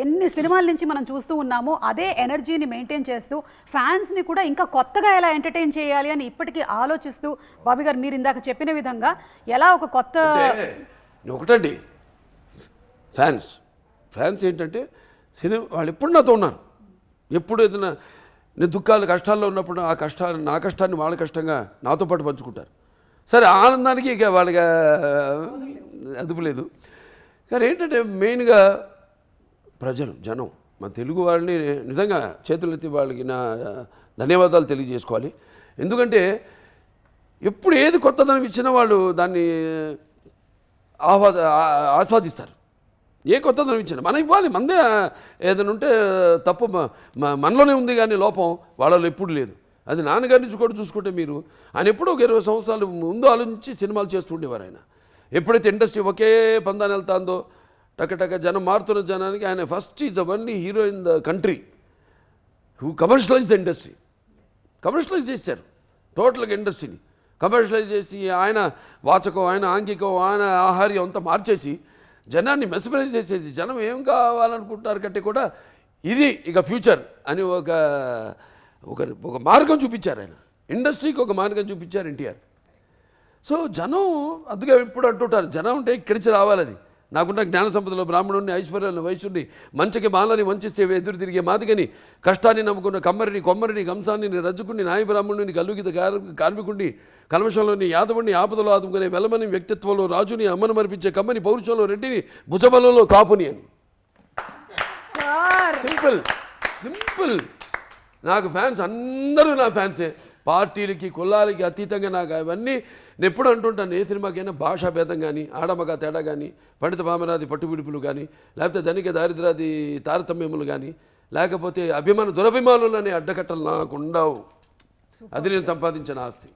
ఎన్ని సినిమాల నుంచి మనం చూస్తూ ఉన్నామో అదే ఎనర్జీని మెయింటైన్ చేస్తూ ఫ్యాన్స్ని కూడా ఇంకా కొత్తగా ఎలా ఎంటర్టైన్ చేయాలి అని ఇప్పటికీ ఆలోచిస్తూ బాబీ గారు మీరు ఇందాక చెప్పిన విధంగా ఎలా ఒక కొత్త ఒకటండి ఫ్యాన్స్ ఏంటంటే సినిమా వాళ్ళు ఎప్పుడు నాతో ఉన్నారు. ఎప్పుడు ఏదైనా నేను దుఃఖాలు కష్టాల్లో ఉన్నప్పుడు నా కష్టాన్ని వాళ్ళ కష్టంగా నాతో పాటు పంచుకుంటారు. సరే ఆనందానికి ఇక వాళ్ళకి అదుపు లేదు. కానీ ఏంటంటే మెయిన్గా జనం మన తెలుగు వాళ్ళని నిజంగా చేతులెత్తి వాళ్ళకి నా ధన్యవాదాలు తెలియజేసుకోవాలి. ఎందుకంటే ఎప్పుడు ఏది కొత్తదనం ఇచ్చినా వాళ్ళు దాన్ని ఆస్వాదిస్తారు. ఏ కొత్తదనం ఇచ్చినా మనం ఇవ్వాలి. మందే ఏదైనా ఉంటే తప్పు మనలోనే ఉంది, కానీ లోపం వాళ్ళలో ఎప్పుడు లేదు. అది నాన్నగారి నుంచి కూడా చూసుకుంటే మీరు ఆయన ఎప్పుడో ఒక 20 సంవత్సరాలు ముందు ఆలోచించి సినిమాలు చేస్తూ ఉండేవారు. ఆయన ఎప్పుడైతే ఇండస్ట్రీ ఒకే పందాన్ని వెళ్తాందో టక జనం మారుతున్న జనానికి ఆయన first is the only hero in the country who commercialize the industry. Commercialize చేశారు టోటల్గా ఇండస్ట్రీని. కమర్షియలైజ్ చేసి ఆయన వాచకం, ఆయన ఆంగికం, ఆయన ఆహార్యం అంతా మార్చేసి జనాన్ని మెస్మరైజ్ చేసేసి జనం ఏం కావాలనుకుంటున్నారు కంటే కూడా ఇది ఇక ఫ్యూచర్ అని ఒక మార్గం చూపించారు ఆయన. ఇండస్ట్రీకి ఒక మార్గం చూపించారు ఎన్టీఆర్. సో జనం అందుకే ఎప్పుడు అంటుంటారు జనం అంటే ఇక్కడి నుంచి రావాలి. అది నాకున్న జ్ఞాన సంపదలో బ్రాహ్మణుడిని, ఐశ్వర్యాన్ని, వైశ్యుడిని, మంచికి మాలని వంచిస్తే ఎదురు తిరిగే మాదిగని, కష్టాన్ని నమ్ముకున్న కమ్మరిని, కొమ్మరిని, కంసాన్ని, రజ్జుకుని, నాయ బ్రాహ్మణుని, కల్లుగిత కార్మికుడిని, కల్మషంలోని యాదవుడిని, ఆపదలో ఆదుకునే వెలమని, వ్యక్తిత్వంలో రాజుని, అమ్మను మరిపించే కమ్మని, పౌరుషంలో రెడ్డిని, భుజబలంలో కాపుని అని. సింపుల్. నాకు ఫ్యాన్స్ అందరూ నా ఫ్యాన్సే. పార్టీలకి కులాలకి అతీతంగా నాకు అవన్నీ నేను ఎప్పుడు అంటుంటాను. ఏ సినిమాకైనా భాషా భేదం కానీ, ఆడమగ తేడా కానీ, పండిత పామరాది పట్టుబిడుపులు కానీ, లేకపోతే ధనిక దారిద్రాది తారతమ్యములు కానీ, లేకపోతే దురభిమానులు అనే అడ్డకట్టలు నాకు ఉండవు. అది నేను సంపాదించిన ఆస్తి.